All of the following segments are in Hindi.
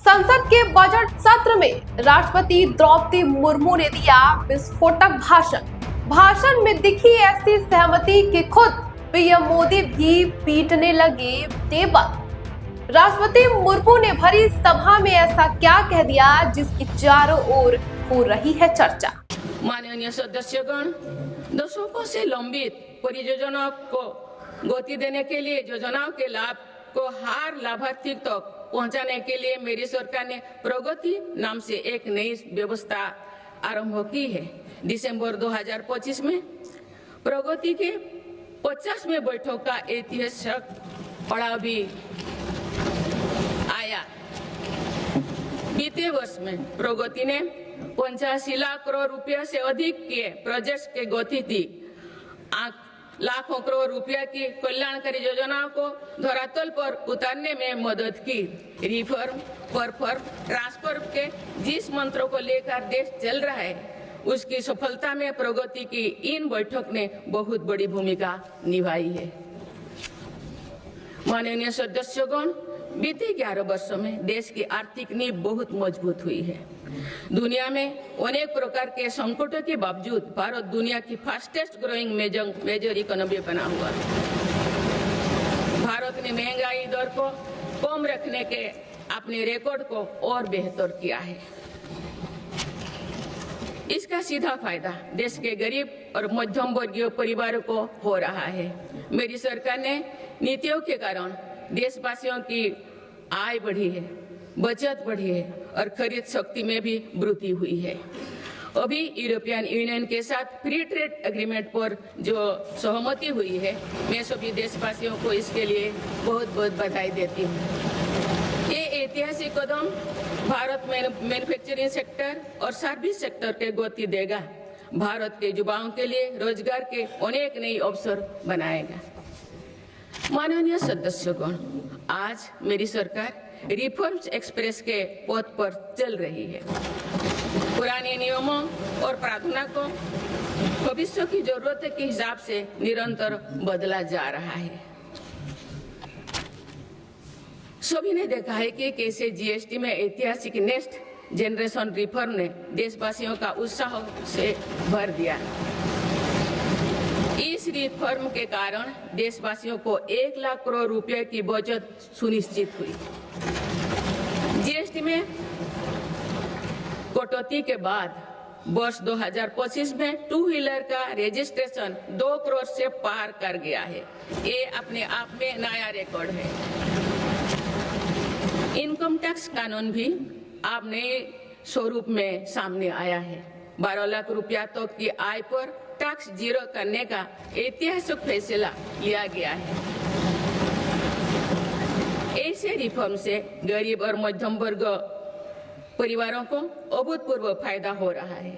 संसद के बजट सत्र में राष्ट्रपति द्रौपदी मुर्मू ने दिया विस्फोटक भाषण में दिखी ऐसी सहमति कि खुद पीएम मोदी भी पीटने लगे टेबल। राष्ट्रपति मुर्मू ने भरी सभा में ऐसा क्या कह दिया जिसकी चारों ओर हो रही है चर्चा। माननीय सदस्यगण, दशकों से लंबित परियोजनाओं को गति देने के लिए योजनाओं के लाभ को हर लाभार्थी तक पहुंचाने के लिए मेरी सरकार ने प्रगति नाम से एक नई व्यवस्था आरंभ की है। दिसंबर 2025 में प्रगति के 50वें बैठक का ऐतिहासिक पड़ाव भी आया। बीते वर्ष में प्रगति ने 85 लाख करोड़ रुपया से अधिक के प्रोजेक्ट्स के गति दी। लाखों करोड़ रुपया की कल्याणकारी योजनाओं को धरातल पर उतारने में मदद की। रिफॉर्म, परफॉर्म, ट्रांसफर के जिस मंत्रों को लेकर देश चल रहा है, उसकी सफलता में प्रगति की इन बैठक ने बहुत बड़ी भूमिका निभाई है। माननीय सदस्यगण, बीते 11 वर्षों में देश की आर्थिक नींव बहुत मजबूत हुई है। दुनिया में अनेक प्रकार के संकटों के बावजूद भारत दुनिया की फास्टेस्ट ग्रोइंग मेजर इकोनॉमी बना हुआ है। भारत ने महंगाई दर को कम रखने के अपने रिकॉर्ड को और बेहतर किया है। इसका सीधा फायदा देश के गरीब और मध्यम वर्गीय परिवारों को हो रहा है। मेरी सरकार ने नीतियों के कारण देशवासियों की आय बढ़ी है, बचत बढ़ी है और खरीद शक्ति में भी वृद्धि हुई है। अभी यूरोपियन यूनियन के साथ फ्री ट्रेड एग्रीमेंट पर जो सहमति हुई है, मैं सभी देशवासियों को इसके लिए बहुत बहुत बधाई देती हूँ। ये ऐतिहासिक कदम भारत में मैन्युफैक्चरिंग सेक्टर और सर्विस सेक्टर के गति देगा। भारत के युवाओं के लिए रोजगार के अनेक नए अवसर बनाएगा। माननीय सदस्यगण, आज मेरी सरकार रिफॉर्म्स एक्सप्रेस के पथ पर चल रही है। पुराने नियमों और प्रावधानों को भविष्य की जरूरत के हिसाब से निरंतर बदला जा रहा है। सभी ने देखा है कि कैसे जीएसटी में ऐतिहासिक नेक्स्ट जनरेशन रिफॉर्म ने देशवासियों का उत्साह से भर दिया। इस रिफॉर्म के कारण देशवासियों को 1 लाख करोड़ रुपए की बचत सुनिश्चित हुई। जीएसटी में कटौती के बाद वर्ष 2025 में 2 व्हीलर का रजिस्ट्रेशन 2 करोड़ से पार कर गया है। ये अपने आप में नया रिकॉर्ड है। इनकम टैक्स कानून भी अब नए स्वरूप में सामने आया है। 12 लाख रुपया तक की आय पर टैक्स जीरो करने का ऐतिहासिक फैसला लिया गया है। ऐसे रिफॉर्म से गरीब और मध्यम वर्ग परिवारों को अभूतपूर्व फायदा हो रहा है।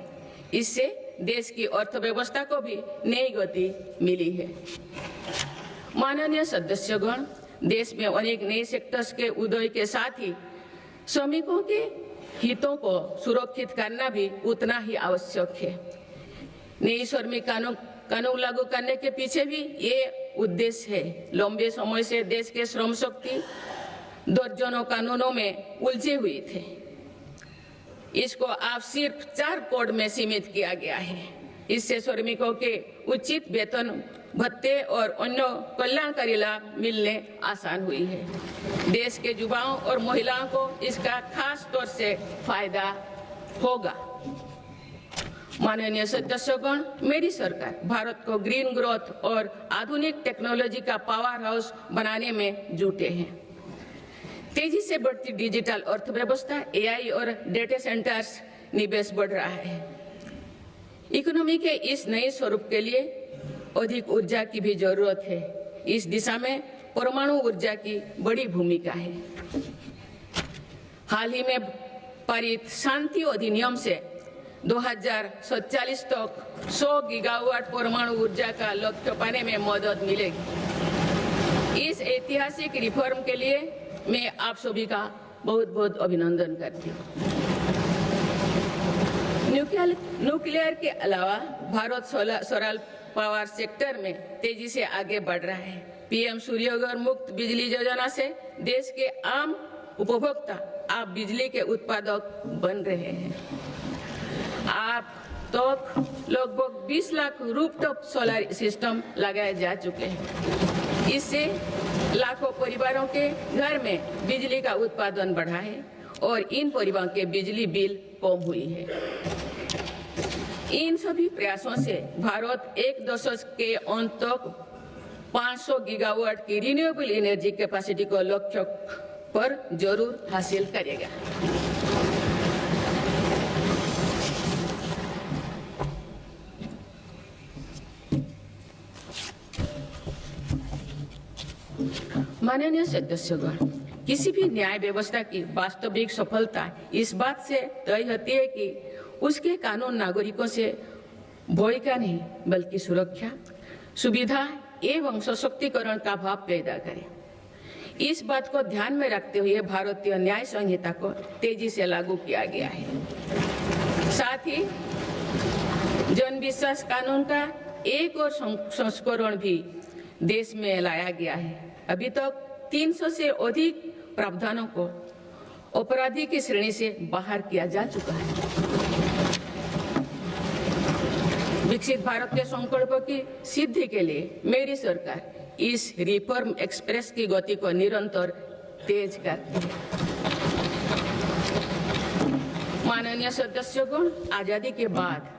इससे देश की अर्थव्यवस्था को भी नई गति मिली है। माननीय सदस्यगण, देश में अनेक नए सेक्टर्स के उदय के साथ ही श्रमिकों के हितों को सुरक्षित करना भी उतना ही आवश्यक है। नई श्रमिक कानून लागू करने के पीछे भी ये उद्देश्य है। लंबे समय से देश के श्रम शक्ति दर्जनों कानूनों में उलझे हुए थे। इसको अब सिर्फ 4 कोड में सीमित किया गया है। इससे श्रमिकों के उचित वेतन, भत्ते और अन्य कल्याणकारी लाभ मिलने आसान हुई है। देश के युवाओं और महिलाओं को इसका खास तौर से फायदा होगा। माननीय सदस्यगण, मेरी सरकार भारत को ग्रीन ग्रोथ और आधुनिक टेक्नोलॉजी का पावर हाउस बनाने में जुटे हैं। तेजी से बढ़ती डिजिटल अर्थव्यवस्था, एआई और डेटा सेंटर्स निवेश बढ़ रहा है। इकोनॉमी के इस नए स्वरूप के लिए अधिक ऊर्जा की भी जरूरत है। इस दिशा में परमाणु ऊर्जा की बड़ी भूमिका है। हाल ही में पारित शांति अधिनियम से 2047 तक 100 गीगावाट परमाणु ऊर्जा का लक्ष्य पाने में मदद मिलेगी। इस ऐतिहासिक रिफॉर्म के लिए मैं आप सभी का बहुत बहुत अभिनंदन करती हूँ। न्यूक्लियर के अलावा भारत सोलर पावर सेक्टर में तेजी से आगे बढ़ रहा है। पीएम सूर्यघर मुक्त बिजली योजना से देश के आम उपभोक्ता आप बिजली के उत्पादक बन रहे हैं। आप तो लगभग 20 लाख रूफटॉप सोलर सिस्टम लगाए जा चुके हैं। इससे लाखों परिवारों के घर में बिजली का उत्पादन बढ़ा है और इन परिवारों के बिजली बिल कम हुई है। इन सभी प्रयासों से भारत एक दशक के अंत तक 500 गीगावाट की रिन्यूएबल एनर्जी कैपेसिटी को लक्ष्य पर जरूर हासिल करेगा। माननीय सदस्यगण, किसी भी न्याय व्यवस्था की वास्तविक सफलता इस बात से तय होती है कि उसके कानून नागरिकों से भय का नहीं बल्कि सुरक्षा, सुविधा एवं सशक्तिकरण का भाव पैदा करे। इस बात को ध्यान में रखते हुए भारतीय न्याय संहिता को तेजी से लागू किया गया है। साथ ही जन विश्वास कानून का एक और संस्करण भी देश में लाया गया है। अभी तक 300 से अधिक प्रावधानों को अपराधी की श्रेणी से बाहर किया जा चुका है। विकसित भारत के संकल्प की सिद्धि के लिए मेरी सरकार इस रिफॉर्म एक्सप्रेस की गति को निरंतर तेज करती है। माननीय सदस्यगण, आजादी के बाद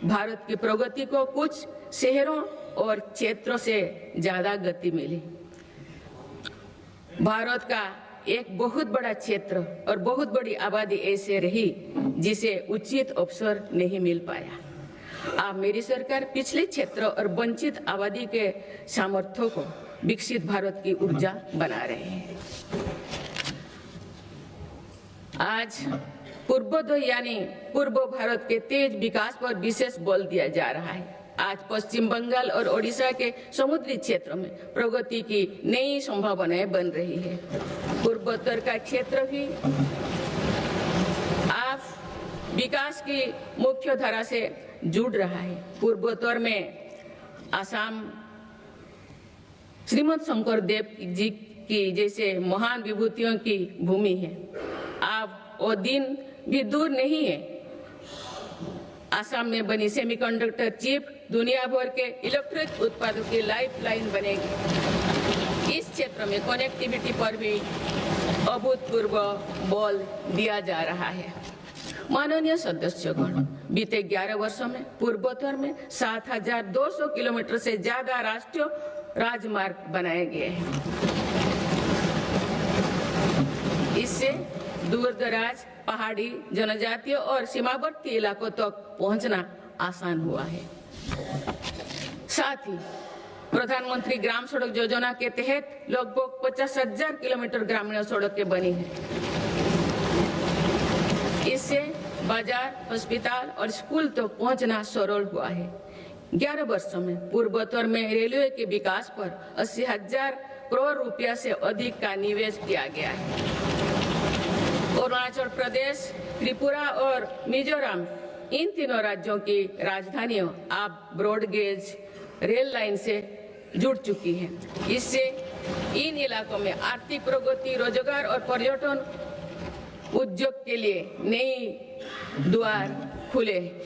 भारत की प्रगति को कुछ शहरों और क्षेत्रों से ज्यादा गति मिली। भारत का एक बहुत बड़ा क्षेत्र और बहुत बड़ी आबादी ऐसे रही जिसे उचित अवसर नहीं मिल पाया। अब मेरी सरकार पिछले क्षेत्र और वंचित आबादी के सामर्थ्यों को विकसित भारत की ऊर्जा बना रहे हैं। आज पूर्वोदय यानी पूर्व भारत के तेज विकास पर विशेष बल दिया जा रहा है। आज पश्चिम बंगाल और ओडिशा के समुद्री क्षेत्र में प्रगति की नई संभावनाएं बन रही है। पूर्वोत्तर का क्षेत्र भी आज विकास की मुख्य धारा से जुड़ रहा है। पूर्वोत्तर में असम श्रीमद शंकर देव जी की जैसे महान विभूतियों की भूमि है। अब वो दिन भी दूर नहीं है, असम में बनी सेमीकंडक्टर चिप दुनिया भर के इलेक्ट्रिक उत्पादों की लाइफलाइन बनेगी। इस क्षेत्र में कनेक्टिविटी पर भी अभूतपूर्व बल दिया जा रहा है। माननीय सदस्यगण, बीते 11 वर्षों में पूर्वोत्तर में 7,200 किलोमीटर से ज्यादा राष्ट्रीय राजमार्ग बनाए गए हैं। इससे दूर दराज, पहाड़ी, जनजातीय और सीमावर्ती इलाकों तक पहुंचना आसान हुआ है। साथ ही प्रधानमंत्री ग्राम सड़क योजना के तहत लगभग 50,000 किलोमीटर ग्रामीण सड़कें बनी हैं। इससे बाजार, अस्पताल और स्कूल तक पहुंचना सरल हुआ है। 11 वर्षों में पूर्वोत्तर में रेलवे के विकास पर 80,000 करोड़ रुपया से अधिक का निवेश किया गया है। अरुणाचल प्रदेश, त्रिपुरा और मिजोरम, इन तीनों राज्यों की राजधानियों अब ब्रॉडगेज रेल लाइन से जुड़ चुकी है। इससे इन इलाकों में आर्थिक प्रगति, रोजगार और पर्यटन उद्योग के लिए नई द्वार खुले हैं।